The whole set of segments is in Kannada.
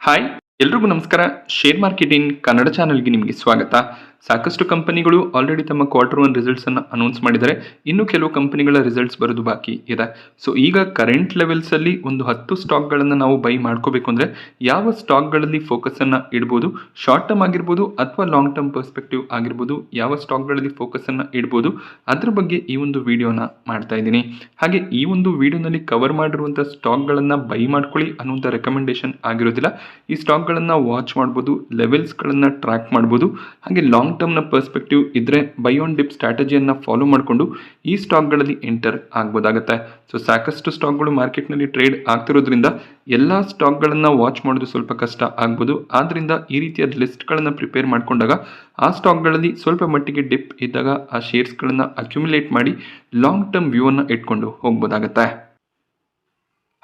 ಹಾಯ್ ಎಲ್ರಿಗೂ ನಮಸ್ಕಾರ. ಶೇರ್ ಮಾರ್ಕೆಟ್ ಇನ್ ಕನ್ನಡ ಚಾನೆಲ್ಗೆ ನಿಮಗೆ ಸ್ವಾಗತ. ಸಾಕಷ್ಟು ಕಂಪನಿಗಳು ಆಲ್ರೆಡಿ ತಮ್ಮ ಕ್ವಾರ್ಟರ್ ಒನ್ ರಿಸಲ್ಟ್ಸ್ ಅನ್ನು ಅನೌನ್ಸ್ ಮಾಡಿದ್ದಾರೆ. ಇನ್ನು ಕೆಲವು ಕಂಪನಿಗಳ ರಿಸಲ್ಟ್ಸ್ ಬರೋದು ಬಾಕಿ ಇದೆ. ಸೊ ಈಗ ಕರೆಂಟ್ ಲೆವೆಲ್ಸ್ ಅಲ್ಲಿ ಒಂದು 10 ಸ್ಟಾಕ್ಗಳನ್ನು ನಾವು ಬೈ ಮಾಡ್ಕೋಬೇಕು ಅಂದ್ರೆ ಯಾವ ಸ್ಟಾಕ್ಗಳಲ್ಲಿ ಫೋಕಸ್ ಅನ್ನ ಇಡಬಹುದು, ಶಾರ್ಟ್ ಟರ್ಮ್ ಆಗಿರ್ಬೋದು ಅಥವಾ ಲಾಂಗ್ ಟರ್ಮ್ ಪರ್ಸ್ಪೆಕ್ಟಿವ್ ಆಗಿರ್ಬೋದು, ಯಾವ ಸ್ಟಾಕ್ಗಳಲ್ಲಿ ಫೋಕಸ್ ಅನ್ನ ಇಡಬಹುದು ಅದ್ರ ಬಗ್ಗೆ ಈ ಒಂದು ವಿಡಿಯೋನ ಮಾಡ್ತಾ ಇದ್ದೀನಿ. ಹಾಗೆ ಈ ಒಂದು ವಿಡಿಯೋನಲ್ಲಿ ಕವರ್ ಮಾಡಿರುವಂತಹ ಸ್ಟಾಕ್ಗಳನ್ನು ಬೈ ಮಾಡ್ಕೊಳ್ಳಿ ಅನ್ನುವಂಥ ರೆಕಮೆಂಡೇಶನ್ ಆಗಿರೋದಿಲ್ಲ. ಈ ಸ್ಟಾಕ್ಗಳನ್ನು ವಾಚ್ ಮಾಡ್ಬೋದು, ಲೆವೆಲ್ಸ್ಗಳನ್ನು ಟ್ರ್ಯಾಕ್ ಮಾಡ್ಬೋದು. ಹಾಗೆ ಲಾಂಗ್ ಟರ್ಮ್ನ ಪರ್ಸ್ಪೆಕ್ಟಿವ್ ಇದ್ರೆ ಬೈ ಆನ್ ಡಿಪ್ ಸ್ಟ್ರಾಟಜಿಯನ್ನು ಫಾಲೋ ಮಾಡಿಕೊಂಡು ಈ ಸ್ಟಾಕ್ಗಳಲ್ಲಿ ಎಂಟರ್ ಆಗ್ಬೋದಾಗುತ್ತೆ. ಸೊ ಸಾಕಷ್ಟು ಸ್ಟಾಕ್ಗಳು ಮಾರ್ಕೆಟ್ನಲ್ಲಿ ಟ್ರೇಡ್ ಆಗ್ತಿರೋದ್ರಿಂದ ಎಲ್ಲ ಸ್ಟಾಕ್ಗಳನ್ನು ವಾಚ್ ಮಾಡೋದು ಸ್ವಲ್ಪ ಕಷ್ಟ ಆಗ್ಬೋದು. ಆದ್ದರಿಂದ ಈ ರೀತಿಯ ಲಿಸ್ಟ್ಗಳನ್ನು ಪ್ರಿಪೇರ್ ಮಾಡ್ಕೊಂಡಾಗ ಆ ಸ್ಟಾಕ್ಗಳಲ್ಲಿ ಸ್ವಲ್ಪ ಮಟ್ಟಿಗೆ ಡಿಪ್ ಇದ್ದಾಗ ಆ ಶೇರ್ಸ್ಗಳನ್ನು ಅಕ್ಯುಮುಲೇಟ್ ಮಾಡಿ ಲಾಂಗ್ ಟರ್ಮ್ ವ್ಯೂ ಅನ್ನು ಇಟ್ಕೊಂಡು ಹೋಗ್ಬೋದಾಗತ್ತೆ.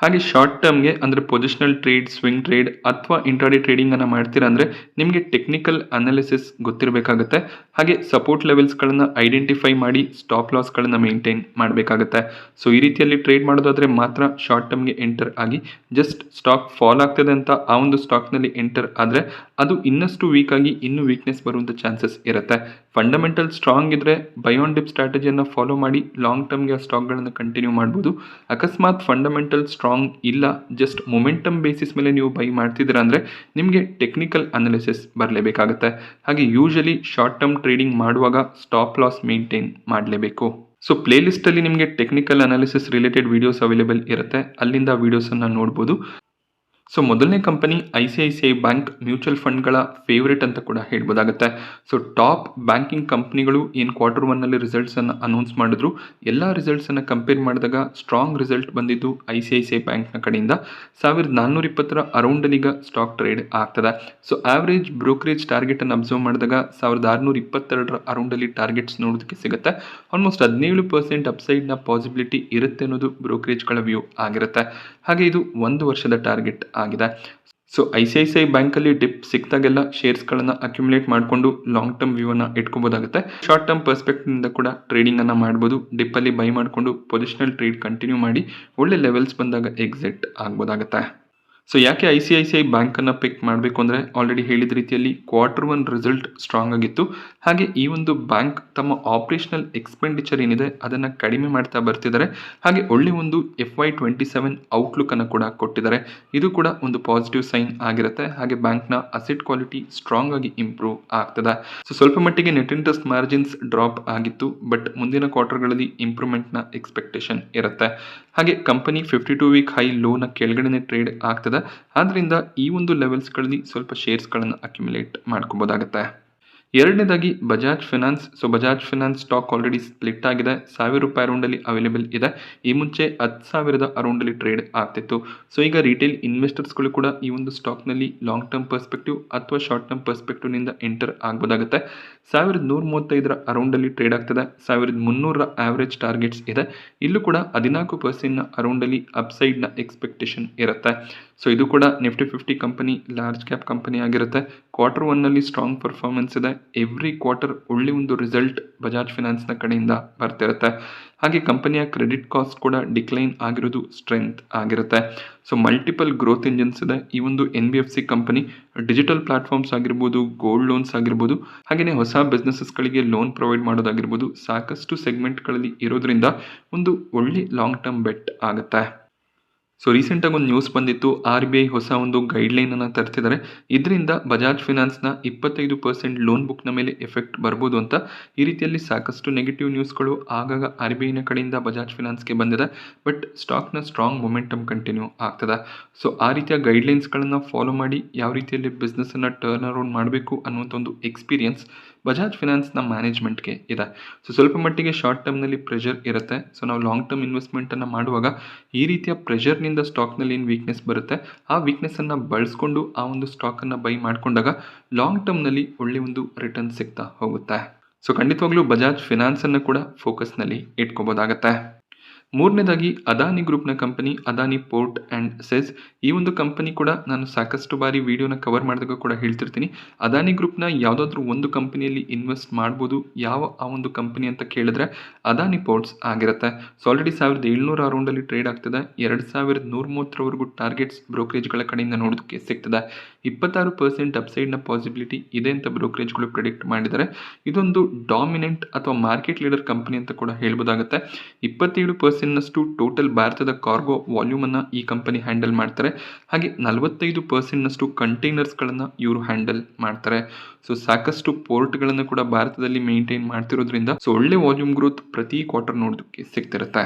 ಹಾಗೆ ಶಾರ್ಟ್ ಟರ್ಮ್ಗೆ ಅಂದರೆ ಪೊಸಿಷನಲ್ ಟ್ರೇಡ್, ಸ್ವಿಂಗ್ ಟ್ರೇಡ್ ಅಥವಾ ಇಂಟ್ರಾಡೇ ಟ್ರೇಡಿಂಗನ್ನು ಮಾಡ್ತೀರಾ ಅಂದರೆ ನಿಮಗೆ ಟೆಕ್ನಿಕಲ್ ಅನಾಲಿಸಿಸ್ ಗೊತ್ತಿರಬೇಕಾಗುತ್ತೆ. ಹಾಗೆ ಸಪೋರ್ಟ್ ಲೆವೆಲ್ಸ್ಗಳನ್ನು ಐಡೆಂಟಿಫೈ ಮಾಡಿ ಸ್ಟಾಪ್ ಲಾಸ್ಗಳನ್ನು ಮೇಂಟೈನ್ ಮಾಡಬೇಕಾಗುತ್ತೆ. ಸೊ ಈ ರೀತಿಯಲ್ಲಿ ಟ್ರೇಡ್ ಮಾಡೋದಾದರೆ ಮಾತ್ರ ಶಾರ್ಟ್ ಟರ್ಮ್ಗೆ ಎಂಟರ್ ಆಗಿ ಜಸ್ಟ್ ಸ್ಟಾಕ್ ಫಾಲ್ ಆಗ್ತದೆ ಅಂತ ಆ ಒಂದು ಸ್ಟಾಕ್ನಲ್ಲಿ ಎಂಟರ್ ಆದರೆ ಅದು ಇನ್ನಷ್ಟು ವೀಕ್ ಆಗಿ ಇನ್ನೂ ವೀಕ್ನೆಸ್ ಬರುವಂಥ ಚಾನ್ಸಸ್ ಇರುತ್ತೆ. ಫಂಡಮೆಂಟಲ್ ಸ್ಟ್ರಾಂಗ್ ಇದ್ದರೆ ಬೈ ಆನ್ ಡಿಪ್ ಸ್ಟ್ರಾಟಜಿಯನ್ನು ಫಾಲೋ ಮಾಡಿ ಲಾಂಗ್ ಟರ್ಮ್ಗೆ ಆ ಸ್ಟಾಕ್ಗಳನ್ನು ಕಂಟಿನ್ಯೂ ಮಾಡ್ಬೋದು. ಅಕಸ್ಮಾತ್ ಫಂಡಮೆಂಟಲ್ ಸ್ಟ್ರಾಂಗ್ ಇಲ್ಲ, ಜಸ್ಟ್ ಮೊಮೆಂಟಮ್ ಬೇಸಿಸ್ ಮೇಲೆ ನೀವು ಬೈ ಮಾಡ್ತಿದ್ದೀರಾ ಅಂದರೆ ನಿಮಗೆ ಟೆಕ್ನಿಕಲ್ ಅನಾಲಿಸಿಸ್ ಬರಲೇಬೇಕಾಗುತ್ತೆ. ಹಾಗೆ ಯೂಶಲಿ ಶಾರ್ಟ್ ಟರ್ಮ್ ಟ್ರೇಡಿಂಗ್ ಮಾಡುವಾಗ ಸ್ಟಾಪ್ ಲಾಸ್ ಮೇಂಟೈನ್ ಮಾಡಲೇಬೇಕು. ಸೊ ಪ್ಲೇ ಲಿಸ್ಟಲ್ಲಿ ನಿಮಗೆ technical analysis related videos available ಇರುತ್ತೆ, ಅಲ್ಲಿಂದ ವಿಡಿಯೋಸನ್ನು ನೋಡ್ಬೋದು. ಸೊ ಮೊದಲನೇ ಕಂಪನಿ ICICI ಬ್ಯಾಂಕ್, ಮ್ಯೂಚುವಲ್ ಫಂಡ್ಗಳ ಫೇವ್ರೇಟ್ ಅಂತ ಕೂಡ ಹೇಳ್ಬೋದಾಗುತ್ತೆ. ಸೊ ಟಾಪ್ ಬ್ಯಾಂಕಿಂಗ್ ಕಂಪ್ನಿಗಳು ಏನು ಕ್ವಾರ್ಟರ್ ಒನ್ನಲ್ಲಿ ರಿಸಲ್ಟ್ಸನ್ನು ಅನೌನ್ಸ್ ಮಾಡಿದ್ರು, ಎಲ್ಲ ರಿಸಲ್ಟ್ಸನ್ನು ಕಂಪೇರ್ ಮಾಡಿದಾಗ ಸ್ಟ್ರಾಂಗ್ ರಿಸಲ್ಟ್ ಬಂದಿದ್ದು ICICI ಬ್ಯಾಂಕ್ನ ಕಡೆಯಿಂದ 1420 ಅರೌಂಡಲ್ಲಿ ಈಗ ಸ್ಟಾಕ್ ಟ್ರೇಡ್ ಆಗ್ತದೆ. ಸೊ ಆವ್ರೇಜ್ ಬ್ರೋಕರೇಜ್ ಟಾರ್ಗೆಟನ್ನು ಅಬ್ಸರ್ವ್ ಮಾಡಿದಾಗ 1622 ಅರೌಂಡಲ್ಲಿ ಟಾರ್ಗೆಟ್ಸ್ ನೋಡೋದಕ್ಕೆ ಸಿಗುತ್ತೆ. ಆಲ್ಮೋಸ್ಟ್ 17% ಅಪ್ಸೈಡ್ನ ಪಾಸಿಬಿಲಿಟಿ ಇರುತ್ತೆ ಅನ್ನೋದು ಬ್ರೋಕರೇಜ್ಗಳ ವ್ಯೂ ಆಗಿರುತ್ತೆ. ಹಾಗೆ ಇದು 1 ವರ್ಷದ ಟಾರ್ಗೆಟ್ ಆಗಿದೆ. ಸೊ ICICI ಬ್ಯಾಂಕಲ್ಲಿ ಡಿಪ್ ಸಿಕ್ತಾಗೆಲ್ಲ ಶೇರ್ಸ್ಗಳನ್ನು ಅಕ್ಯುಮುಲೇಟ್ ಮಾಡಿಕೊಂಡು ಲಾಂಗ್ ಟರ್ಮ್ ವ್ಯೂವನ್ನು ಇಟ್ಕೋಬೋದಾಗುತ್ತೆ. ಶಾರ್ಟ್ ಟರ್ಮ್ ಪರ್ಸ್ಪೆಕ್ಟಿವಿಂದ ಕೂಡ ಟ್ರೇಡಿಂಗನ್ನು ಮಾಡ್ಬೋದು. ಡಿಪ್ಪಲ್ಲಿ ಬೈ ಮಾಡಿಕೊಂಡು ಪೊಸಿಷನಲ್ ಟ್ರೇಡ್ ಕಂಟಿನ್ಯೂ ಮಾಡಿ ಒಳ್ಳೆ ಲೆವೆಲ್ಸ್ ಬಂದಾಗ ಎಕ್ಸಿಟ್ ಆಗ್ಬೋದಾಗುತ್ತೆ. ಸೊ ಯಾಕೆ ICICI ಬ್ಯಾಂಕನ್ನು ಪಿಕ್ ಮಾಡಬೇಕು ಅಂದರೆ ಆಲ್ರೆಡಿ ಹೇಳಿದ ರೀತಿಯಲ್ಲಿ ಕ್ವಾರ್ಟರ್ ಒನ್ ರಿಸಲ್ಟ್ ಸ್ಟ್ರಾಂಗ್ ಆಗಿತ್ತು. ಹಾಗೆ ಈ ಒಂದು ಬ್ಯಾಂಕ್ ತಮ್ಮ ಆಪರೇಷನಲ್ ಎಕ್ಸ್ಪೆಂಡಿಚರ್ ಏನಿದೆ ಅದನ್ನು ಕಡಿಮೆ ಮಾಡ್ತಾ ಬರ್ತಿದ್ದಾರೆ. ಹಾಗೆ ಒಳ್ಳೆ ಒಂದು FY27 ಔಟ್ಲುಕ್ಕನ್ನು ಕೂಡ ಕೊಟ್ಟಿದ್ದಾರೆ. ಇದು ಕೂಡ ಒಂದು ಪಾಸಿಟಿವ್ ಸೈನ್ ಆಗಿರುತ್ತೆ. ಹಾಗೆ ಬ್ಯಾಂಕ್ನ ಅಸೆಟ್ ಕ್ವಾಲಿಟಿ ಸ್ಟ್ರಾಂಗ್ ಆಗಿ ಇಂಪ್ರೂವ್ ಆಗ್ತದೆ. ಸೊ ಸ್ವಲ್ಪ ಮಟ್ಟಿಗೆ ನೆಟ್ ಇಂಟ್ರೆಸ್ಟ್ ಮಾರ್ಜಿನ್ಸ್ ಡ್ರಾಪ್ ಆಗಿತ್ತು, ಬಟ್ ಮುಂದಿನ ಕ್ವಾರ್ಟರ್ಗಳಲ್ಲಿ ಇಂಪ್ರೂವ್ಮೆಂಟ್ನ ಎಕ್ಸ್ಪೆಕ್ಟೇಷನ್ ಇರುತ್ತೆ. ಹಾಗೆ ಕಂಪನಿ 52 ವೀಕ್ ಹೈ ಲೋನ ಕೆಳಗಡೆ ಟ್ರೇಡ್ ಆಗ್ತದೆ. ಆದ್ರಿಂದ ಈ ಒಂದು ಲೆವೆಲ್ಸ್ಗಳಲ್ಲಿ ಸ್ವಲ್ಪ ಶೇರ್ಸ್ಗಳನ್ನು ಅಕ್ಯುಮುಲೇಟ್ ಮಾಡ್ಕೋಬೋದಾಗುತ್ತೆ. ಎರಡನೇದಾಗಿ Bajaj finance. So Bajaj finance stock already split ಆಗಿದೆ, 1000 ರೂಪಾಯಿ ಅರೌಂಡಲ್ಲಿ ಅವೈಲೇಬಲ್ ಇದೆ. ಈ ಮುಂಚೆ 10,000 ಅರೌಂಡಲ್ಲಿ ಟ್ರೇಡ್ ಆಗ್ತಿತ್ತು. ಸೊ ಈಗ ರಿಟೇಲ್ ಇನ್ವೆಸ್ಟರ್ಸ್ಗಳು ಕೂಡ ಈ ಒಂದು ಸ್ಟಾಕ್ನಲ್ಲಿ ಲಾಂಗ್ ಟರ್ಮ್ ಪರ್ಸ್ಪೆಕ್ಟಿವ್ ಅಥವಾ ಶಾರ್ಟ್ ಟರ್ಮ್ ಪರ್ಸ್ಪೆಕ್ಟಿವ್ನಿಂದ ಎಂಟರ್ ಆಗ್ಬೋದಾಗುತ್ತೆ. 1135 ಅರೌಂಡಲ್ಲಿ ಟ್ರೇಡ್ ಆಗ್ತದೆ. 1300 ಆವರೇಜ್ ಟಾರ್ಗೆಟ್ಸ್ ಇದೆ. ಇಲ್ಲೂ ಕೂಡ 14% ಅರೌಂಡಲ್ಲಿ ಅಪ್ಸೈಡ್ನ ಎಕ್ಸ್ಪೆಕ್ಟೇಷನ್ ಇರುತ್ತೆ. ಸೊ ಇದು ಕೂಡ Nifty 50 company, large cap company ಆಗಿರುತ್ತೆ. ಕ್ವಾರ್ಟರ್ ಒನ್ನಲ್ಲಿ ಸ್ಟ್ರಾಂಗ್ ಪರ್ಫಾರ್ಮೆನ್ಸ್ ಇದೆ. ಎವ್ರಿ ಕ್ವಾರ್ಟರ್ ಒಳ್ಳೆ ಒಂದು ರಿಸಲ್ಟ್ ಬಜಾಜ್ ಫಿನಾನ್ಸ್ನ ಕಡೆಯಿಂದ ಬರ್ತಿರುತ್ತೆ. ಹಾಗೆ ಕಂಪನಿಯ ಕ್ರೆಡಿಟ್ ಕಾಸ್ಟ್ ಕೂಡ ಡಿಕ್ಲೈನ್ ಆಗಿರೋದು ಸ್ಟ್ರೆಂತ್ ಆಗಿರುತ್ತೆ. ಸೊ ಮಲ್ಟಿಪಲ್ ಗ್ರೋತ್ ಇಂಜಿನ್ಸ್ ಇದೆ. ಈ ಒಂದು NBFC ಕಂಪನಿ ಡಿಜಿಟಲ್ ಪ್ಲಾಟ್ಫಾರ್ಮ್ಸ್ ಆಗಿರ್ಬೋದು, ಗೋಲ್ಡ್ ಲೋನ್ಸ್ ಆಗಿರ್ಬೋದು, ಹಾಗೆಯೇ ಹೊಸ ಬಿಸ್ನೆಸಸ್ಗಳಿಗೆ ಲೋನ್ ಪ್ರೊವೈಡ್ ಮಾಡೋದಾಗಿರ್ಬೋದು, ಸಾಕಷ್ಟು ಸೆಗ್ಮೆಂಟ್ಗಳಲ್ಲಿ ಇರೋದ್ರಿಂದ ಒಂದು ಒಳ್ಳೆ ಲಾಂಗ್ ಟರ್ಮ್ ಬೆಟ್ ಆಗುತ್ತೆ. ಸೊ ರೀಸೆಂಟಾಗಿ ಒಂದು ನ್ಯೂಸ್ ಬಂದಿತ್ತು, RBI ಹೊಸ ಒಂದು ಗೈಡ್ಲೈನನ್ನು ತರ್ತಿದ್ದಾರೆ. ಇದರಿಂದ ಬಜಾಜ್ ಫಿನಾನ್ಸ್ನ 25% ಲೋನ್ ಬುಕ್ನ ಮೇಲೆ ಎಫೆಕ್ಟ್ ಬರ್ಬೋದು ಅಂತ. ಈ ರೀತಿಯಲ್ಲಿ ಸಾಕಷ್ಟು ನೆಗೆಟಿವ್ ನ್ಯೂಸ್ಗಳು ಆಗಾಗ RBIನ ಕಡೆಯಿಂದ ಬಜಾಜ್ ಫಿನಾನ್ಸ್ಗೆ ಬಂದಿದೆ. ಬಟ್ ಸ್ಟಾಕ್ನ ಸ್ಟ್ರಾಂಗ್ ಮೊಮೆಂಟಮ್ ಕಂಟಿನ್ಯೂ ಆಗ್ತದೆ. ಸೊ ಆ ರೀತಿಯ ಗೈಡ್ಲೈನ್ಸ್ಗಳನ್ನು ಫಾಲೋ ಮಾಡಿ ಯಾವ ರೀತಿಯಲ್ಲಿ ಬಿಸ್ನೆಸ್ಸನ್ನು ಟರ್ನ್ ಅರೌಂಡ್ ಮಾಡಬೇಕು ಅನ್ನುವಂಥ ಒಂದು ಎಕ್ಸ್ಪೀರಿಯನ್ಸ್ ಬಜಾಜ್ ಫಿನಾನ್ಸ್ನ ಮ್ಯಾನೇಜ್ಮೆಂಟ್ಗೆ ಇದೆ. ಸೊ ಸ್ವಲ್ಪ ಮಟ್ಟಿಗೆ ಶಾರ್ಟ್ ಟರ್ಮ್ನಲ್ಲಿ ಪ್ರೆಷರ್ ಇರುತ್ತೆ. ಸೊ ನಾವು ಲಾಂಗ್ ಟರ್ಮ್ ಇನ್ವೆಸ್ಟ್ಮೆಂಟನ್ನು ಮಾಡುವಾಗ ಈ ರೀತಿಯ ಪ್ರೆಷರ್ನಿಂದ ಸ್ಟಾಕ್ನಲ್ಲಿ ಏನು ವೀಕ್ನೆಸ್ ಬರುತ್ತೆ ಆ ವೀಕ್ನೆಸ್ಸನ್ನು ಬಳಸ್ಕೊಂಡು ಆ ಒಂದು ಸ್ಟಾಕನ್ನು ಬೈ ಮಾಡಿಕೊಂಡಾಗ ಲಾಂಗ್ ಟರ್ಮ್ನಲ್ಲಿ ಒಳ್ಳೆ ಒಂದು ರಿಟರ್ನ್ ಸಿಗ್ತಾ ಹೋಗುತ್ತೆ. ಸೊ ಖಂಡಿತವಾಗ್ಲೂ ಬಜಾಜ್ ಫಿನಾನ್ಸನ್ನು ಕೂಡ ಫೋಕಸ್ನಲ್ಲಿ ಇಟ್ಕೋಬೋದಾಗತ್ತೆ. ಮೂರನೇದಾಗಿ ಅದಾನಿ ಗ್ರೂಪ್ನ company Adani port and cess. ಈ ಒಂದು ಕಂಪನಿ ಕೂಡ ನಾನು ಸಾಕಷ್ಟು ಬಾರಿ ವಿಡಿಯೋನ ಕವರ್ ಮಾಡಿದಾಗ ಕೂಡ ಹೇಳ್ತಿರ್ತೀನಿ. ಅದಾನಿ ಗ್ರೂಪ್ನ ಯಾವುದಾದ್ರೂ ಒಂದು ಕಂಪನಿಯಲ್ಲಿ ಇನ್ವೆಸ್ಟ್ ಮಾಡ್ಬೋದು. ಯಾವ ಆ ಒಂದು ಕಂಪನಿ ಅಂತ ಕೇಳಿದ್ರೆ ಅದಾನಿ ಪೋರ್ಟ್ಸ್ ಆಗಿರುತ್ತೆ. ಸೊ ಆಲ್ರೆಡಿ 1700 ಅರೌಂಡಲ್ಲಿ ಟ್ರೇಡ್ ಆಗ್ತದೆ. 2130ರವರೆಗೂ ಟಾರ್ಗೆಟ್ಸ್ ಬ್ರೋಕರೇಜ್ಗಳ ಕಡೆಯಿಂದ ನೋಡೋದಕ್ಕೆ ಸಿಗ್ತದೆ. 26% ಅಪ್ಸೈಡ್ನ ಪಾಸಿಬಿಲಿಟಿ ಇದೆ ಅಂತ ಬ್ರೋಕರೇಜ್ಗಳು ಪ್ರಿಡಿಕ್ಟ್ ಮಾಡಿದ್ದಾರೆ. ಇದೊಂದು ಡಾಮಿನೆಂಟ್ ಅಥವಾ ಮಾರ್ಕೆಟ್ ಲೀಡರ್ ಕಂಪನಿ ಅಂತ ಕೂಡ ಹೇಳ್ಬೋದಾಗುತ್ತೆ. 27% ಟೋಟಲ್ ಭಾರತದ ಕಾರ್ಗೋ ವಾಲ್ಯೂಮ್ ಅನ್ನ ಈ ಕಂಪನಿ ಹ್ಯಾಂಡಲ್ ಮಾಡ್ತಾರೆ. ಹಾಗೆ 45% ಕಂಟೈನರ್ಸ್ಗಳನ್ನು ಇವರು ಹ್ಯಾಂಡಲ್ ಮಾಡ್ತಾರೆ. ಸೊ ಸಾಕಷ್ಟು ಪೋರ್ಟ್ಗಳನ್ನು ಕೂಡ ಭಾರತದಲ್ಲಿ ಮೇಂಟೈನ್ ಮಾಡ್ತಿರೋದ್ರಿಂದ ಸೊ ಒಳ್ಳೆ ವಾಲ್ಯೂಮ್ ಗ್ರೋತ್ ಪ್ರತಿ ಕ್ವಾರ್ಟರ್ ನೋಡೋದಕ್ಕೆ ಸಿಗ್ತಿರುತ್ತೆ.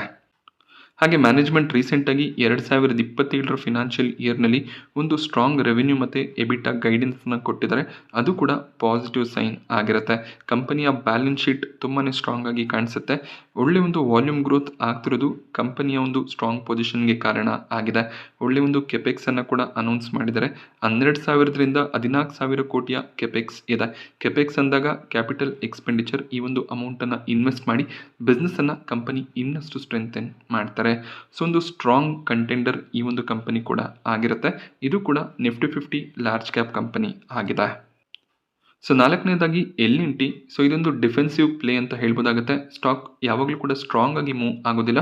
ಹಾಗೆ ಮ್ಯಾನೇಜ್ಮೆಂಟ್ ರೀಸೆಂಟಾಗಿ 2027 ಫಿನಾನ್ಷಿಯಲ್ ಇಯರ್ನಲ್ಲಿ ಒಂದು ಸ್ಟ್ರಾಂಗ್ ರೆವೆನ್ಯೂ ಮತ್ತು ಎಬಿಟಾ ಗೈಡೆನ್ಸ್ನ ಕೊಟ್ಟಿದ್ದಾರೆ. ಅದು ಕೂಡ ಪಾಸಿಟಿವ್ ಸೈನ್ ಆಗಿರುತ್ತೆ. ಕಂಪನಿಯ ಬ್ಯಾಲೆನ್ಸ್ ಶೀಟ್ ತುಂಬಾ ಸ್ಟ್ರಾಂಗ್ ಆಗಿ ಕಾಣಿಸುತ್ತೆ. ಒಳ್ಳೆ ಒಂದು ವಾಲ್ಯೂಮ್ ಗ್ರೋತ್ ಆಗ್ತಿರೋದು ಕಂಪನಿಯ ಒಂದು ಸ್ಟ್ರಾಂಗ್ ಪೊಸಿಷನ್ಗೆ ಕಾರಣ ಆಗಿದೆ. ಒಳ್ಳೆ ಒಂದು ಕೆಪೆಕ್ಸ್ ಅನ್ನು ಕೂಡ ಅನೌನ್ಸ್ ಮಾಡಿದ್ದಾರೆ. 12,000ರಿಂದ 14,000 ಕೋಟಿಯ ಕೆಪೆಕ್ಸ್ ಇದೆ. ಕೆಪೆಕ್ಸ್ ಅಂದಾಗ ಕ್ಯಾಪಿಟಲ್ ಎಕ್ಸ್ಪೆಂಡಿಚರ್. ಈ ಒಂದು ಅಮೌಂಟನ್ನು ಇನ್ವೆಸ್ಟ್ ಮಾಡಿ ಬಿಸ್ನೆಸ್ಸನ್ನು ಕಂಪನಿ ಇನ್ನಷ್ಟು ಸ್ಟ್ರೆಂಥೆನ್ ಮಾಡ್ತಾರೆ. ಸೊ ಒಂದು ಸ್ಟ್ರಾಂಗ್ ಕಂಟೆಂಡರ್ ಈ ಒಂದು ಕಂಪನಿ ಕೂಡ ಆಗಿರುತ್ತೆ. ಇದು ಕೂಡ ನಿಫ್ಟಿ 50 ಲಾರ್ಜ್ ಕ್ಯಾಪ್ ಕಂಪನಿ ಆಗಿದೆ. ಸೊ ನಾಲ್ಕನೇದಾಗಿ L&T. ಸೊ ಇದೊಂದು ಡಿಫೆನ್ಸಿವ್ ಪ್ಲೇ ಅಂತ ಹೇಳ್ಬೋದಾಗುತ್ತೆ. ಸ್ಟಾಕ್ ಯಾವಾಗಲೂ ಕೂಡ ಸ್ಟ್ರಾಂಗ್ ಆಗಿ ಮೂವ್ ಆಗೋದಿಲ್ಲ,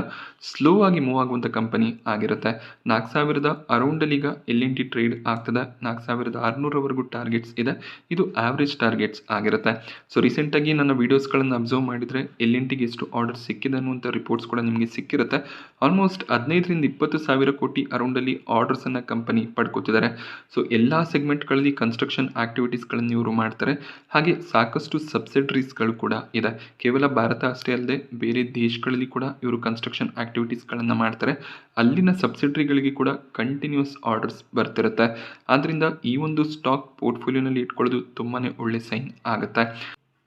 ಸ್ಲೋ ಆಗಿ ಮೂವ್ ಆಗುವಂಥ ಕಂಪನಿ ಆಗಿರುತ್ತೆ. 4,000 ಅರೌಂಡಲ್ಲಿ ಈಗ L&T ಟ್ರೇಡ್ ಆಗ್ತದೆ. 4,600ರವರೆಗೂ ಟಾರ್ಗೆಟ್ಸ್ ಇದೆ. ಇದು ಆವ್ರೇಜ್ ಟಾರ್ಗೆಟ್ಸ್ ಆಗಿರುತ್ತೆ. ಸೊ ರೀಸೆಂಟಾಗಿ ನನ್ನ ವೀಡಿಯೋಸ್ಗಳನ್ನು ಅಬ್ಸರ್ವ್ ಮಾಡಿದರೆ L&Tಗೆ ಎಷ್ಟು ಆರ್ಡರ್ ಸಿಕ್ಕಿದೆ ಅನ್ನುವಂಥ ರಿಪೋರ್ಟ್ಸ್ ಕೂಡ ನಿಮಗೆ ಸಿಕ್ಕಿರುತ್ತೆ. ಆಲ್ಮೋಸ್ಟ್ 15ರಿಂದ 20,000 ಕೋಟಿ ಅರೌಂಡಲ್ಲಿ ಆರ್ಡರ್ಸನ್ನು ಕಂಪನಿ ಪಡ್ಕೋತಿದ್ದಾರೆ. ಸೊ ಎಲ್ಲ ಸೆಗ್ಮೆಂಟ್ಗಳಲ್ಲಿ ಕನ್ಸ್ಟ್ರಕ್ಷನ್ ಆಕ್ಟಿವಿಟೀಸ್ಗಳನ್ನು ಇವರು ಮಾಡ್ತಾರೆ. ಹಾಗೆ ಸಾಕಷ್ಟು ಸಬ್ಸಿಡರೀಸ್ಗಳು ಕೂಡ ಇದೆ. ಕೇವಲ ಭಾರತ ಅಷ್ಟೇ ಅಲ್ಲದೆ ಬೇರೆ ದೇಶಗಳಲ್ಲಿ ಕೂಡ ಇವರು ಕನ್ಸ್ಟ್ರಕ್ಷನ್ ಆಕ್ಟಿವಿಟೀಸ್ಗಳನ್ನು ಮಾಡ್ತಾರೆ. ಅಲ್ಲಿನ ಸಬ್ಸಿಡರಿಗಳಿಗೆ ಕೂಡ ಕಂಟಿನ್ಯೂಸ್ ಆರ್ಡರ್ಸ್ ಬರ್ತಿರುತ್ತೆ. ಆದ್ದರಿಂದ ಈ ಒಂದು ಸ್ಟಾಕ್ ಪೋರ್ಟ್ಫೋಲಿಯೋನಲ್ಲಿ ಇಟ್ಕೊಳ್ಳೋದು ತುಂಬಾ ಒಳ್ಳೆ ಸೈನ್ ಆಗುತ್ತೆ.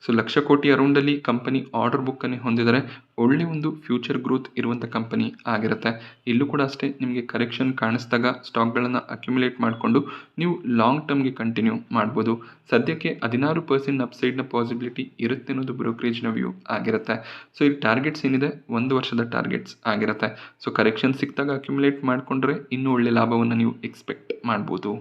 ಸೊ ಲಕ್ಷ ಕೋಟಿ ಅರೌಂಡಲ್ಲಿ ಕಂಪನಿ ಆರ್ಡರ್ ಬುಕ್ಕನ್ನೇ ಹೊಂದಿದ್ದಾರೆ. ಒಳ್ಳೆ ಒಂದು ಫ್ಯೂಚರ್ ಗ್ರೋತ್ ಇರುವಂಥ ಕಂಪನಿ ಆಗಿರುತ್ತೆ. ಇಲ್ಲೂ ಕೂಡ ಅಷ್ಟೇ ನಿಮಗೆ ಕರೆಕ್ಷನ್ ಕಾಣಿಸಿದಾಗ ಸ್ಟಾಕ್ಗಳನ್ನು ಅಕ್ಯುಮುಲೇಟ್ ಮಾಡಿಕೊಂಡು ನೀವು ಲಾಂಗ್ ಟರ್ಮ್ಗೆ ಕಂಟಿನ್ಯೂ ಮಾಡ್ಬೋದು. ಸದ್ಯಕ್ಕೆ 16% ಅಪ್ಸೈಡ್ನ ಪಾಸಿಬಿಲಿಟಿ ಇರುತ್ತೆ ಅನ್ನೋದು ಬ್ರೋಕರೇಜ್ನ ವ್ಯೂ ಆಗಿರುತ್ತೆ. ಸೊ ಈ ಟಾರ್ಗೆಟ್ಸ್ ಏನಿದೆ 1 ವರ್ಷದ ಟಾರ್ಗೆಟ್ಸ್ ಆಗಿರುತ್ತೆ. ಸೊ ಕರೆಕ್ಷನ್ ಸಿಕ್ಕಿದಾಗ ಅಕ್ಯುಮುಲೇಟ್ ಮಾಡಿಕೊಂಡ್ರೆ ಇನ್ನೂ ಒಳ್ಳೆ ಲಾಭವನ್ನು ನೀವು ಎಕ್ಸ್ಪೆಕ್ಟ್ ಮಾಡ್ಬೋದು.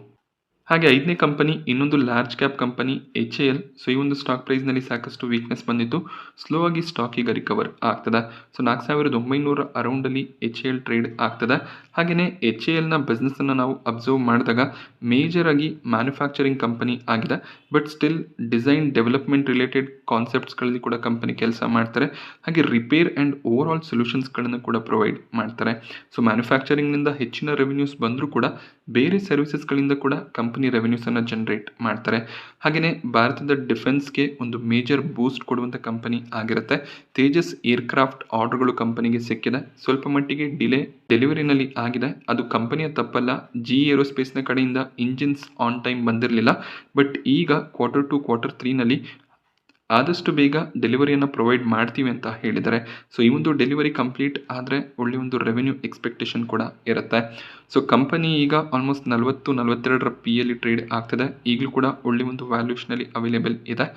ಹಾಗೆ 5ನೇ ಕಂಪನಿ ಇನ್ನೊಂದು large cap company HAL. So ಈ ಒಂದು ಸ್ಟಾಕ್ ಪ್ರೈಸ್ನಲ್ಲಿ ಸಾಕಷ್ಟು ವೀಕ್ನೆಸ್ ಬಂದಿತ್ತು. ಸ್ಲೋ ಆಗಿ ಸ್ಟಾಕ್ ಈಗ ರಿಕವರ್ ಆಗ್ತದೆ. ಸೊ 4,900 ಅರೌಂಡಲ್ಲಿ HAL ಟ್ರೇಡ್ ಆಗ್ತದೆ. ಹಾಗೆಯೇ HALನ ಬಿಸ್ನೆಸ್ಸನ್ನು ನಾವು ಅಬ್ಸರ್ವ್ ಮಾಡಿದಾಗ ಮೇಜರ್ ಆಗಿ ಮ್ಯಾನುಫ್ಯಾಕ್ಚರಿಂಗ್ ಕಂಪನಿ ಆಗಿದೆ. But still design development related ಕಾನ್ಸೆಪ್ಟ್ಸ್ಗಳಲ್ಲಿ ಕೂಡ ಕಂಪನಿ ಕೆಲಸ ಮಾಡ್ತಾರೆ. ಹಾಗೆ ರಿಪೇರ್ ಆ್ಯಂಡ್ ಓವರ್ ಆಲ್ ಸೊಲ್ಯೂಷನ್ಸ್ಗಳನ್ನು ಕೂಡ ಪ್ರೊವೈಡ್ ಮಾಡ್ತಾರೆ. ಸೊ ಮ್ಯಾನುಫ್ಯಾಕ್ಚರಿಂಗ್ನಿಂದ ಹೆಚ್ಚಿನ ರೆವೆನ್ಯೂಸ್ ಬಂದರೂ ಕೂಡ ಬೇರೆ ಸರ್ವಿಸಸ್ಗಳಿಂದ ಕೂಡ ಕಂಪನಿ ರೆವೆನ್ಯೂಸನ್ನು ಜನರೇಟ್ ಮಾಡ್ತಾರೆ. ಹಾಗೆಯೇ ಭಾರತದ ಡಿಫೆನ್ಸ್ಗೆ ಒಂದು ಮೇಜರ್ ಬೂಸ್ಟ್ ಕೊಡುವಂಥ ಕಂಪನಿ ಆಗಿರುತ್ತೆ. ತೇಜಸ್ ಏರ್ಕ್ರಾಫ್ಟ್ ಆರ್ಡರ್ಗಳು ಕಂಪನಿಗೆ ಸಿಕ್ಕಿದೆ. ಸ್ವಲ್ಪ ಮಟ್ಟಿಗೆ ಡೆಲಿವರಿನಲ್ಲಿ ಆಗಿದೆ. ಅದು ಕಂಪನಿಯ ತಪ್ಪಲ್ಲ. GE ಏರೋಸ್ಪೇಸ್ನ ಕಡೆಯಿಂದ ಇಂಜಿನ್ಸ್ ಆನ್ ಟೈಮ್ ಬಂದಿರಲಿಲ್ಲ. ಬಟ್ ಈಗ Q2 Q3ನಲ್ಲಿ ಆದಷ್ಟು ಬೇಗ ಡೆಲಿವರಿಯನ್ನು ಪ್ರೊವೈಡ್ ಮಾಡ್ತೀವಿ ಅಂತ ಹೇಳಿದ್ದಾರೆ. ಸೊ ಈ ಒಂದು ಡೆಲಿವರಿ ಕಂಪ್ಲೀಟ್ ಆದರೆ ಒಳ್ಳೆಯ ಒಂದು ರೆವೆನ್ಯೂ ಎಕ್ಸ್ಪೆಕ್ಟೇಷನ್ ಕೂಡ ಇರುತ್ತೆ. ಸೊ ಕಂಪನಿ ಈಗ ಆಲ್ಮೋಸ್ಟ್ 40-42 PE ಟ್ರೇಡ್ ಆಗ್ತದೆ. ಈಗಲೂ ಕೂಡ ಒಳ್ಳೆಯ ಒಂದು ವ್ಯಾಲ್ಯೂಷನಲ್ಲಿ ಅವೈಲೇಬಲ್ ಇದೆ.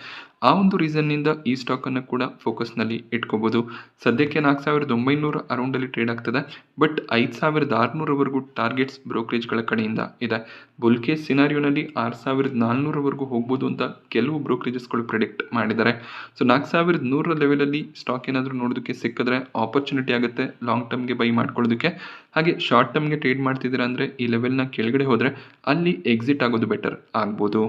ಆ ಒಂದು ರೀಸನ್ನಿಂದ ಈ ಸ್ಟಾಕನ್ನು ಕೂಡ ಫೋಕಸ್ನಲ್ಲಿ ಇಟ್ಕೋಬೋದು. ಸದ್ಯಕ್ಕೆ 4,900 ಅರೌಂಡಲ್ಲಿ ಟ್ರೇಡ್ ಆಗ್ತದೆ. ಬಟ್ 5,600ರವರೆಗೂ ಟಾರ್ಗೆಟ್ಸ್ ಬ್ರೋಕರೇಜ್ಗಳ ಕಡೆಯಿಂದ ಇದೆ. ಬುಲ್ ಕೇಸ್ ಸಿನಾರಿಯೋನಲ್ಲಿ 6,400ರವರೆಗೂ ಹೋಗ್ಬೋದು ಅಂತ ಕೆಲವು ಬ್ರೋಕರೇಜಸ್ಗಳು ಪ್ರಿಡಿಕ್ಟ್ ಮಾಡಿದ್ದಾರೆ. ಸೊ 4,100 ಲೆವೆಲಲ್ಲಿ ಸ್ಟಾಕ್ ಏನಾದರೂ ನೋಡೋದಕ್ಕೆ ಸಿಕ್ಕಿದ್ರೆ ಆಪರ್ಚುನಿಟಿ ಆಗುತ್ತೆ ಲಾಂಗ್ ಟರ್ಮ್ಗೆ ಬೈ ಮಾಡ್ಕೊಳ್ಳೋದಕ್ಕೆ. ಹಾಗೆ ಶಾರ್ಟ್ ಟರ್ಮ್ಗೆ ಟ್ರೇಡ್ ಮಾಡ್ತಿದ್ದೀರಾ ಅಂದರೆ ಈ ಲೆವೆಲ್ನ ಕೆಳಗಡೆ ಹೋದರೆ ಅಲ್ಲಿ ಎಕ್ಸಿಟ್ ಆಗೋದು ಬೆಟರ್ ಆಗ್ಬೋದು.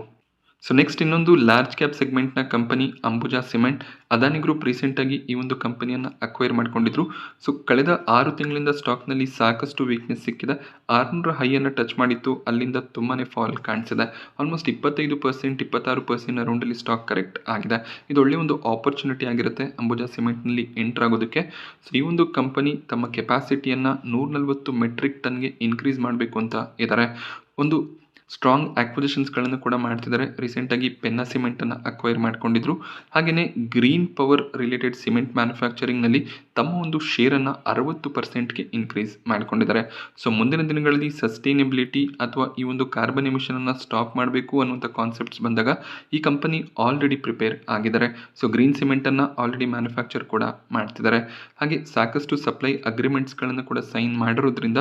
ಸೊ ನೆಕ್ಸ್ಟ್ ಇನ್ನೊಂದು ಲಾರ್ಜ್ ಕ್ಯಾಪ್ ಸೆಗ್ಮೆಂಟ್ನ company Ambuja cement. Adani group ರೀಸೆಂಟಾಗಿ ಈ ಒಂದು ಕಂಪನಿಯನ್ನು ಅಕ್ವೈರ್ ಮಾಡ್ಕೊಂಡಿದ್ರು. ಸೊ ಕಳೆದ 6 ತಿಂಗಳಿಂದ ಸ್ಟಾಕ್ನಲ್ಲಿ ಸಾಕಷ್ಟು ವೀಕ್ನೆಸ್ ಸಿಕ್ಕಿದೆ. 600 ಹೈಯನ್ನು ಟಚ್ ಮಾಡಿತ್ತು. ಅಲ್ಲಿಂದ ತುಂಬಾ ಫಾಲ್ ಕಾಣಿಸಿದೆ. ಆಲ್ಮೋಸ್ಟ್ 25%, 26% ಅರೌಂಡಲ್ಲಿ ಸ್ಟಾಕ್ ಕರೆಕ್ಟ್ ಆಗಿದೆ. ಇದು ಒಳ್ಳೆಯ ಒಂದು ಆಪರ್ಚುನಿಟಿ ಆಗಿರುತ್ತೆ ಅಂಬುಜಾ ಸಿಮೆಂಟ್ನಲ್ಲಿ ಎಂಟರ್ ಆಗೋದಕ್ಕೆ. ಸೊ ಈ ಒಂದು ಕಂಪನಿ ತಮ್ಮ ಕೆಪಾಸಿಟಿಯನ್ನು 140 ಮೆಟ್ರಿಕ್ ಟನ್ಗೆ ಇನ್ಕ್ರೀಸ್ ಮಾಡಬೇಕು ಅಂತ ಇದ್ದಾರೆ. ಒಂದು ಸ್ಟ್ರಾಂಗ್ ಆಕ್ವಿಸಿಷನ್ಸ್ಗಳನ್ನು ಕೂಡ ಮಾಡ್ತಿದ್ದಾರೆ. ರೀಸೆಂಟಾಗಿ ಪೆನ್ನಾ ಸಿಮೆಂಟನ್ನು ಅಕ್ವೈರ್ ಮಾಡ್ಕೊಂಡಿದ್ರು. ಹಾಗೆಯೇ ಗ್ರೀನ್ ಪವರ್ ರಿಲೇಟೆಡ್ ಸಿಮೆಂಟ್ ಮ್ಯಾನುಫ್ಯಾಕ್ಚರಿಂಗ್ನಲ್ಲಿ ತಮ್ಮ ಒಂದು ಶೇರನ್ನು 60%ಗೆ ಇನ್ಕ್ರೀಸ್ ಮಾಡಿಕೊಂಡಿದ್ದಾರೆ. ಸೊ ಮುಂದಿನ ದಿನಗಳಲ್ಲಿ ಸಸ್ಟೈನಬಿಲಿಟಿ ಅಥವಾ ಈ ಒಂದು ಕಾರ್ಬನ್ ಎಮಿಷನನ್ನು ಸ್ಟಾಪ್ ಮಾಡಬೇಕು ಅನ್ನುವಂಥ ಕಾನ್ಸೆಪ್ಟ್ಸ್ ಬಂದಾಗ ಈ ಕಂಪನಿ ಆಲ್ರೆಡಿ ಪ್ರಿಪೇರ್ ಆಗಿದ್ದಾರೆ. ಸೊ ಗ್ರೀನ್ ಸಿಮೆಂಟನ್ನು ಆಲ್ರೆಡಿ ಮ್ಯಾನುಫ್ಯಾಕ್ಚರ್ ಕೂಡ ಮಾಡ್ತಿದ್ದಾರೆ. ಹಾಗೆ ಸಾಕಷ್ಟು ಸಪ್ಲೈ ಅಗ್ರಿಮೆಂಟ್ಸ್ಗಳನ್ನು ಕೂಡ ಸೈನ್ ಮಾಡಿರೋದ್ರಿಂದ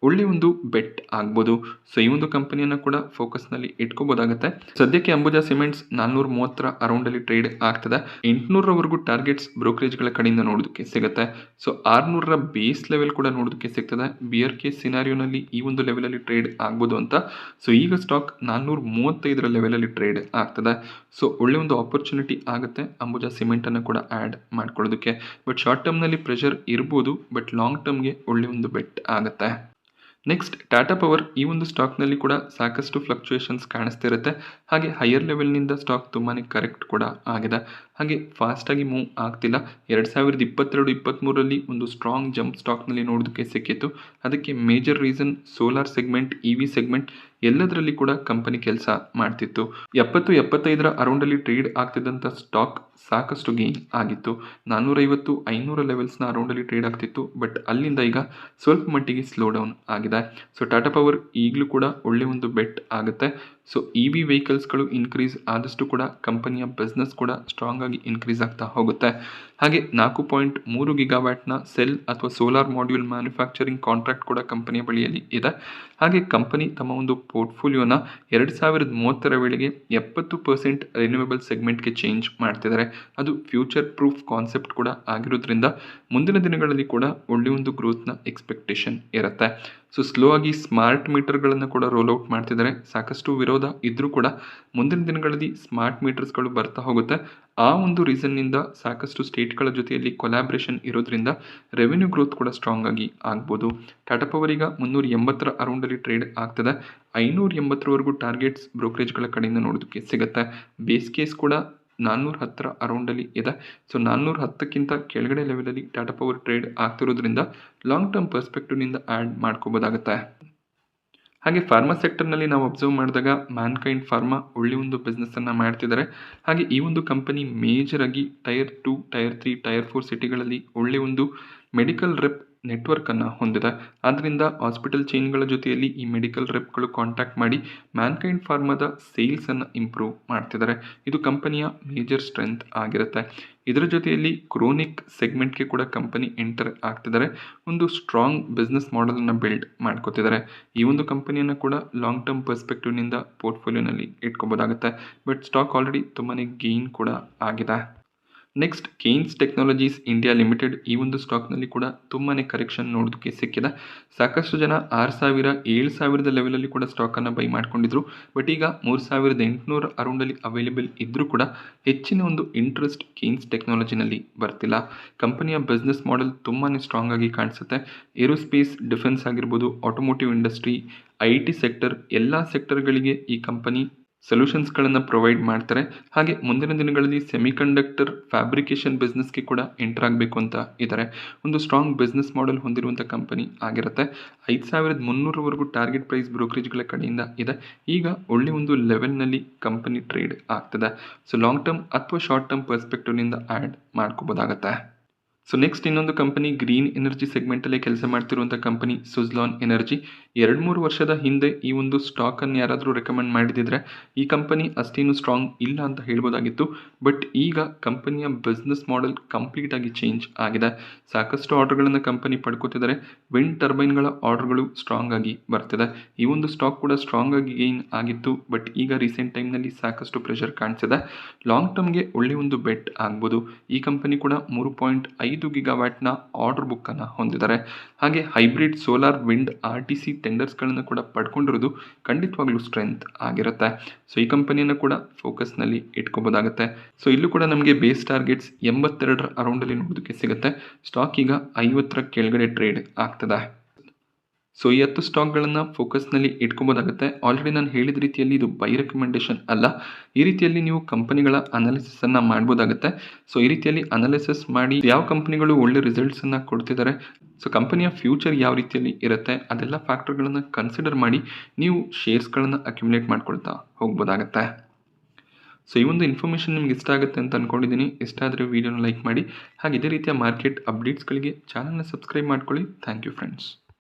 ಒಳ್ಳೆ ಒಂದು ಬೆಟ್ ಆಗ್ಬೋದು. ಸೊ ಈ ಒಂದು ಕಂಪನಿಯನ್ನು ಕೂಡ ಫೋಕಸ್ನಲ್ಲಿ ಇಟ್ಕೋಬೋದಾಗುತ್ತೆ. ಸದ್ಯಕ್ಕೆ ಅಂಬುಜಾ ಸಿಮೆಂಟ್ಸ್ 430 ಅರೌಂಡಲ್ಲಿ ಟ್ರೇಡ್ ಆಗ್ತದೆ. 800ರವರೆಗೂ ಟಾರ್ಗೆಟ್ಸ್ ಬ್ರೋಕರೇಜ್ಗಳ ಕಡೆಯಿಂದ ನೋಡೋದಕ್ಕೆ ಸಿಗುತ್ತೆ. ಸೊ 600ರ ಬೇಸ್ ಲೆವೆಲ್ ಕೂಡ ನೋಡೋದಕ್ಕೆ ಸಿಗ್ತದೆ. ಬಿಯರ್ ಕೇಸ್ ಸಿನಾರಿಯೋನಲ್ಲಿ ಈ ಒಂದು ಲೆವೆಲಲ್ಲಿ ಟ್ರೇಡ್ ಆಗ್ಬೋದು ಅಂತ. ಸೊ ಈಗ ಸ್ಟಾಕ್ 435ರ ಲೆವೆಲಲ್ಲಿ ಟ್ರೇಡ್ ಆಗ್ತದೆ. ಸೊ ಒಳ್ಳೆ ಒಂದು ಆಪರ್ಚುನಿಟಿ ಆಗುತ್ತೆ ಅಂಬುಜಾ ಸಿಮೆಂಟನ್ನು ಕೂಡ ಆ್ಯಡ್ ಮಾಡ್ಕೊಳ್ಳೋದಕ್ಕೆ. ಬಟ್ ಶಾರ್ಟ್ ಟರ್ಮ್ನಲ್ಲಿ ಪ್ರೆಷರ್ ಇರ್ಬೋದು, ಬಟ್ ಲಾಂಗ್ ಟರ್ಮ್ಗೆ ಒಳ್ಳೆ ಒಂದು ಬೆಟ್ ಆಗುತ್ತೆ. Next Tata power. ಈ ಒಂದು ಸ್ಟಾಕ್ನಲ್ಲಿ ಕೂಡ ಸಾಕಷ್ಟು ಫ್ಲಕ್ಚುಯೇಷನ್ಸ್ ಕಾಣಿಸ್ತಿರುತ್ತೆ. ಹಾಗೆ ಹೈಯರ್ ಲೆವೆಲ್ನಿಂದ ಸ್ಟಾಕ್ ತುಂಬಾ ಕರೆಕ್ಟ್ ಕೂಡ ಆಗಿದೆ. ಹಾಗೆ ಫಾಸ್ಟಾಗಿ ಮೂವ್ ಆಗ್ತಿಲ್ಲ. 2022-23ರಲ್ಲಿ ಒಂದು ಸ್ಟ್ರಾಂಗ್ ಜಂಪ್ ಸ್ಟಾಕ್ನಲ್ಲಿ ನೋಡೋದಕ್ಕೆ ಸಿಕ್ಕಿತ್ತು. ಅದಕ್ಕೆ major reason solar segment, EV segment ಎಲ್ಲದರಲ್ಲಿ ಕೂಡ ಕಂಪನಿ ಕೆಲಸ ಮಾಡ್ತಿತ್ತು. 70-75ರ ಅರೌಂಡಲ್ಲಿ ಟ್ರೇಡ್ ಆಗ್ತಿದ್ದಂಥ ಸ್ಟಾಕ್ ಸಾಕಷ್ಟು ಗೇನ್ ಆಗಿತ್ತು. 450-500 ಲೆವೆಲ್ಸ್ನ ಅರೌಂಡಲ್ಲಿ ಟ್ರೇಡ್ ಆಗ್ತಿತ್ತು. ಬಟ್ ಅಲ್ಲಿಂದ ಈಗ ಸ್ವಲ್ಪ ಮಟ್ಟಿಗೆ ಸ್ಲೋ ಡೌನ್ ಆಗಿದೆ. ಸೊ ಟಾಟಾ ಪವರ್ ಈಗಲೂ ಕೂಡ ಒಳ್ಳೆ ಒಂದು ಬೆಟ್ ಆಗುತ್ತೆ. ಸೊ EV ವೆಹಿಕಲ್ಸ್ಗಳು ಇನ್ಕ್ರೀಸ್ ಆದಷ್ಟು ಕೂಡ ಕಂಪನಿಯ ಬಿಸ್ನೆಸ್ ಕೂಡ ಸ್ಟ್ರಾಂಗ್ ಆಗಿ ಇನ್ಕ್ರೀಸ್ ಆಗ್ತಾ ಹೋಗುತ್ತೆ. ಹಾಗೆ 4.3 ಗಿಗಾವ್ಯಾಟ್ನ ಸೆಲ್ ಅಥವಾ ಸೋಲಾರ್ ಮಾಡ್ಯೂಲ್ ಮ್ಯಾನುಫ್ಯಾಕ್ಚರಿಂಗ್ ಕಾಂಟ್ರಾಕ್ಟ್ ಕೂಡ ಕಂಪನಿಯ ಬಳಿಯಲ್ಲಿ ಇದೆ. ಹಾಗೆ ಕಂಪನಿ ತಮ್ಮ ಒಂದು ಪೋರ್ಟ್ಫೋಲಿಯೋನ 2030ರ ವೇಳೆಗೆ 70% ರಿನ್ಯೂವೇಬಲ್ ಸೆಗ್ಮೆಂಟ್ಗೆ ಚೇಂಜ್ ಮಾಡ್ತಿದ್ದಾರೆ. ಅದು ಫ್ಯೂಚರ್ ಪ್ರೂಫ್ ಕಾನ್ಸೆಪ್ಟ್ ಕೂಡ ಆಗಿರೋದ್ರಿಂದ ಮುಂದಿನ ದಿನಗಳಲ್ಲಿ ಕೂಡ ಒಳ್ಳೆ ಒಂದು ಗ್ರೋತ್ನ ಎಕ್ಸ್ಪೆಕ್ಟೇಷನ್ ಇರುತ್ತೆ. ಸೊ ಸ್ಲೋ ಆಗಿ ಸ್ಮಾರ್ಟ್ ಮೀಟರ್ಗಳನ್ನು ಕೂಡ ರೋಲ್ಔಟ್ ಮಾಡ್ತಿದ್ದಾರೆ. ಸಾಕಷ್ಟು ವಿರೋಧ ಇದ್ರೂ ಕೂಡ ಮುಂದಿನ ದಿನಗಳಲ್ಲಿ ಸ್ಮಾರ್ಟ್ ಮೀಟರ್ಸ್ಗಳು ಬರ್ತಾ ಹೋಗುತ್ತೆ. ಆ ಒಂದು ರೀಸನ್ನಿಂದ ಸಾಕಷ್ಟು ಸ್ಟೇಟ್ಗಳ ಜೊತೆಯಲ್ಲಿ ಕೊಲಾಬ್ರೇಷನ್ ಇರೋದ್ರಿಂದ ರೆವೆನ್ಯೂ ಗ್ರೋತ್ ಕೂಡ ಸ್ಟ್ರಾಂಗ್ ಆಗಿ ಆಗ್ಬೋದು. ಟಾಟಾ ಪವರ್ ಈಗ 380ರ ಅರೌಂಡಲ್ಲಿ ಟ್ರೇಡ್ ಆಗ್ತದೆ. 580ರವರೆಗೂ ಟಾರ್ಗೆಟ್ಸ್ ಬ್ರೋಕರೇಜ್ಗಳ ಕಡೆಯಿಂದ ನೋಡೋದಕ್ಕೆ ಸಿಗುತ್ತೆ. ಬೇಸ್ ಕೇಸ್ ಕೂಡ 410ರ ಅರೌಂಡಲ್ಲಿ ಇದೆ. ಸೊ 410ಕ್ಕಿಂತ ಕೆಳಗಡೆ ಲೆವೆಲಲ್ಲಿ ಟಾಟಾ ಪವರ್ ಟ್ರೇಡ್ ಆಗ್ತಿರೋದ್ರಿಂದ ಲಾಂಗ್ ಟರ್ಮ್ ಪರ್ಸ್ಪೆಕ್ಟಿವ್ನಿಂದ ಆ್ಯಡ್ ಮಾಡ್ಕೋಬೋದಾಗುತ್ತೆ. ಹಾಗೆ ಫಾರ್ಮಾ ಸೆಕ್ಟರ್ನಲ್ಲಿ ನಾವು ಅಬ್ಸರ್ವ್ ಮಾಡಿದಾಗ ಮ್ಯಾನ್ಕೈಂಡ್ ಫಾರ್ಮಾ ಒಳ್ಳೆ ಒಂದು ಬಿಸ್ನೆಸ್ಸನ್ನು ಮಾಡ್ತಿದ್ದಾರೆ. ಹಾಗೆ ಈ ಒಂದು ಕಂಪನಿ ಮೇಜರ್ ಆಗಿ ಟೈರ್ 2, ಟೈರ್ 3, ಟೈರ್ 4 ಸಿಟಿಗಳಲ್ಲಿ ಒಳ್ಳೆ ಒಂದು ಮೆಡಿಕಲ್ ರೆಪ್ ನೆಟ್ವರ್ಕನ್ನು ಹೊಂದಿದೆ. ಆದ್ದರಿಂದ ಹಾಸ್ಪಿಟಲ್ ಚೈನ್ಗಳ ಜೊತೆಯಲ್ಲಿ ಈ ಮೆಡಿಕಲ್ ರೆಪ್ಗಳು ಕಾಂಟ್ಯಾಕ್ಟ್ ಮಾಡಿ ಮ್ಯಾನ್ಕೈಂಡ್ ಫಾರ್ಮಾದ ಸೇಲ್ಸನ್ನು ಇಂಪ್ರೂವ್ ಮಾಡ್ತಿದ್ದಾರೆ. ಇದು ಕಂಪನಿಯ ಮೇಜರ್ ಸ್ಟ್ರೆಂತ್ ಆಗಿರುತ್ತೆ. ಇದರ ಜೊತೆಯಲ್ಲಿ ಕ್ರೋನಿಕ್ ಸೆಗ್ಮೆಂಟ್ಗೆ ಕೂಡ ಕಂಪನಿ ಎಂಟರ್ ಆಗ್ತಿದ್ದಾರೆ. ಒಂದು ಸ್ಟ್ರಾಂಗ್ ಬಿಸ್ನೆಸ್ ಮಾಡೆಲನ್ನು ಬಿಲ್ಡ್ ಮಾಡ್ಕೋತಿದ್ದಾರೆ. ಈ ಒಂದು ಕಂಪನಿಯನ್ನು ಕೂಡ ಲಾಂಗ್ ಟರ್ಮ್ ಪರ್ಸ್ಪೆಕ್ಟಿವ್ನಿಂದ ಪೋರ್ಟ್ಫೋಲಿಯೋನಲ್ಲಿ ಇಟ್ಕೋಬೋದಾಗುತ್ತೆ. ಬಟ್ ಸ್ಟಾಕ್ ಆಲ್ರೆಡಿ ತುಂಬಾ ಗೇನ್ ಕೂಡ ಆಗಿದೆ. Next Kaynes technologies India limited. ಈ ಒಂದು ಸ್ಟಾಕ್ನಲ್ಲಿ ಕೂಡ ತುಂಬಾ ಕರೆಕ್ಷನ್ ನೋಡೋದಕ್ಕೆ ಸಿಕ್ಕಿದೆ. ಸಾಕಷ್ಟು ಜನ 6,000-7,000ದ ಲೆವೆಲಲ್ಲಿ ಕೂಡ ಸ್ಟಾಕನ್ನು ಬೈ ಮಾಡ್ಕೊಂಡಿದ್ರು. ಬಟ್ ಈಗ 3,800 ಅರೌಂಡಲ್ಲಿ ಅವೈಲೇಬಲ್ ಇದ್ದರೂ ಕೂಡ ಹೆಚ್ಚಿನ ಒಂದು ಇಂಟ್ರೆಸ್ಟ್ ಕೇನ್ಸ್ ಟೆಕ್ನಾಲಜಿನಲ್ಲಿ ಬರ್ತಿಲ್ಲ. ಕಂಪನಿಯ ಬಿಸ್ನೆಸ್ ಮಾಡೆಲ್ ತುಂಬಾ ಸ್ಟ್ರಾಂಗ್ ಆಗಿ ಕಾಣಿಸುತ್ತೆ. ಏರೋಸ್ಪೇಸ್, ಡಿಫೆನ್ಸ್ ಆಗಿರ್ಬೋದು, ಆಟೋಮೋಟಿವ್ ಇಂಡಸ್ಟ್ರಿ, IT ಸೆಕ್ಟರ್ ಎಲ್ಲ ಸೆಕ್ಟರ್ಗಳಿಗೆ ಈ ಕಂಪನಿ ಸೊಲ್ಯೂಷನ್ಸ್ಗಳನ್ನು ಪ್ರೊವೈಡ್ ಮಾಡ್ತಾರೆ. ಹಾಗೆ ಮುಂದಿನ ದಿನಗಳಲ್ಲಿ ಸೆಮಿಕಂಡಕ್ಟರ್ ಫ್ಯಾಬ್ರಿಕೇಷನ್ ಬಿಸ್ನೆಸ್ಗೆ ಕೂಡ ಎಂಟರ್ ಆಗಬೇಕು ಅಂತ ಇದ್ದಾರೆ. ಒಂದು ಸ್ಟ್ರಾಂಗ್ ಬಿಸ್ನೆಸ್ ಮಾಡೆಲ್ ಹೊಂದಿರುವಂಥ ಕಂಪನಿ ಆಗಿರುತ್ತೆ. 5,300ರವರೆಗೂ ಟಾರ್ಗೆಟ್ ಪ್ರೈಸ್ ಬ್ರೋಕರೇಜ್ಗಳ ಕಡೆಯಿಂದ ಇದೆ. ಈಗ ಒಳ್ಳೆ ಒಂದು ಲೆವೆಲ್ನಲ್ಲಿ ಕಂಪನಿ ಟ್ರೇಡ್ ಆಗ್ತದೆ. ಸೊ ಲಾಂಗ್ ಟರ್ಮ್ ಅಥವಾ ಶಾರ್ಟ್ ಟರ್ಮ್ ಪರ್ಸ್ಪೆಕ್ಟಿವ್ನಿಂದ ಆ್ಯಡ್ ಮಾಡ್ಕೋಬೋದಾಗತ್ತೆ. ಸೊ ನೆಕ್ಸ್ಟ್ ಇನ್ನೊಂದು ಕಂಪನಿ ಗ್ರೀನ್ ಎನರ್ಜಿ ಸೆಗ್ಮೆಂಟಲ್ಲೇ ಕೆಲಸ ಮಾಡ್ತಿರುವಂಥ ಕಂಪನಿ ಸುಜ್ಲಾನ್ ಎನರ್ಜಿ. 2-3 ವರ್ಷದ ಹಿಂದೆ ಈ ಒಂದು ಸ್ಟಾಕನ್ನು ಯಾರಾದರೂ ರೆಕಮೆಂಡ್ ಮಾಡಿದಿದ್ರೆ ಈ ಕಂಪನಿ ಅಷ್ಟೇನು ಸ್ಟ್ರಾಂಗ್ ಇಲ್ಲ ಅಂತ ಹೇಳ್ಬೋದಾಗಿತ್ತು. ಬಟ್ ಈಗ ಕಂಪನಿಯ ಬಿಸ್ನೆಸ್ ಮಾಡೆಲ್ ಕಂಪ್ಲೀಟ್ ಆಗಿ ಚೇಂಜ್ ಆಗಿದೆ. ಸಾಕಷ್ಟು ಆರ್ಡರ್ಗಳನ್ನು ಕಂಪನಿ ಪಡ್ಕೋತಿದ್ದಾರೆ. ವಿಂಡ್ ಟರ್ಬೈನ್ಗಳ ಆರ್ಡರ್ಗಳು ಸ್ಟ್ರಾಂಗ್ ಆಗಿ ಬರ್ತಿದೆ. ಈ ಒಂದು ಸ್ಟಾಕ್ ಕೂಡ ಸ್ಟ್ರಾಂಗ್ ಆಗಿ ಗೇನ್ ಆಗಿತ್ತು. ಬಟ್ ಈಗ ರೀಸೆಂಟ್ ಟೈಮ್ನಲ್ಲಿ ಸಾಕಷ್ಟು ಪ್ರೆಷರ್ ಕಾಣಿಸಿದೆ. ಲಾಂಗ್ ಟರ್ಮ್ಗೆ ಒಳ್ಳೆ ಒಂದು ಬೆಟ್ ಆಗ್ಬೋದು. ಈ ಕಂಪನಿ ಕೂಡ 3.5 ಗಿಗಾವ್ಯಾಟ್ನ ಆರ್ಡರ್ ಬುಕ್ಕನ್ನು ಹೊಂದಿದ್ದಾರೆ. ಹಾಗೆ ಹೈಬ್ರಿಡ್ ಸೋಲಾರ್, ವಿಂಡ್, RTC ಟೆಂಡರ್ಸ್ಗಳನ್ನು ಕೂಡ ಪಡ್ಕೊಂಡಿರೋದು ಖಂಡಿತವಾಗ್ಲೂ ಸ್ಟ್ರೆಂತ್ ಆಗಿರುತ್ತೆ. ಸೊ ಈ ಕಂಪನಿಯನ್ನು ಕೂಡ ಫೋಕಸ್ನಲ್ಲಿ ಇಟ್ಕೋಬೋದಾಗುತ್ತೆ. ಸೊ ಇಲ್ಲೂ ಕೂಡ ನಮಗೆ ಬೇಸ್ ಟಾರ್ಗೆಟ್ಸ್ 82ರ ಅರೌಂಡಲ್ಲಿ ನೋಡೋದಕ್ಕೆ ಸಿಗುತ್ತೆ. ಸ್ಟಾಕ್ ಈಗ 50ರ ಕೆಳಗಡೆ ಟ್ರೇಡ್ ಆಗ್ತದೆ. ಸೊ ಈ 10 ಸ್ಟಾಕ್ಗಳನ್ನು ಫೋಕಸ್ನಲ್ಲಿ ಇಟ್ಕೊಬೋದಾಗುತ್ತೆ. ಆಲ್ರೆಡಿ ನಾನು ಹೇಳಿದ ರೀತಿಯಲ್ಲಿ ಇದು ಬೈ ರೆಕಮೆಂಡೇಶನ್ ಅಲ್ಲ. ಈ ರೀತಿಯಲ್ಲಿ ನೀವು ಕಂಪನಿಗಳ ಅನಾಲಿಸಿಸನ್ನು ಮಾಡ್ಬೋದಾಗುತ್ತೆ. ಸೊ ಈ ರೀತಿಯಲ್ಲಿ ಅನಾಲಿಸಿಸ್ ಮಾಡಿ ಯಾವ ಕಂಪನಿಗಳು ಒಳ್ಳೆ ರಿಸಲ್ಟ್ಸನ್ನು ಕೊಡ್ತಿದ್ದಾರೆ, ಸೊ ಕಂಪನಿಯ ಫ್ಯೂಚರ್ ಯಾವ ರೀತಿಯಲ್ಲಿ ಇರುತ್ತೆ, ಅದೆಲ್ಲ ಫ್ಯಾಕ್ಟರ್ಗಳನ್ನು ಕನ್ಸಿಡರ್ ಮಾಡಿ ನೀವು ಶೇರ್ಸ್ಗಳನ್ನು ಅಕ್ಯುಮುಲೇಟ್ ಮಾಡ್ಕೊಳ್ತಾ ಹೋಗ್ಬೋದಾಗತ್ತೆ. ಸೊ ಈ ಒಂದು ಇನ್ಫಾರ್ಮೇಷನ್ ನಿಮ್ಗೆ ಇಷ್ಟ ಆಗುತ್ತೆ ಅಂತ ಅಂದ್ಕೊಂಡಿದ್ದೀನಿ. ಇಷ್ಟ ಆದರೆ ವಿಡಿಯೋನ ಲೈಕ್ ಮಾಡಿ. ಹಾಗೆ ಇದೇ ರೀತಿಯ ಮಾರ್ಕೆಟ್ ಅಪ್ಡೇಟ್ಸ್ಗಳಿಗೆ ಚಾನಲ್ನ ಸಬ್ಸ್ಕ್ರೈಬ್ ಮಾಡ್ಕೊಳ್ಳಿ. Thank you friends.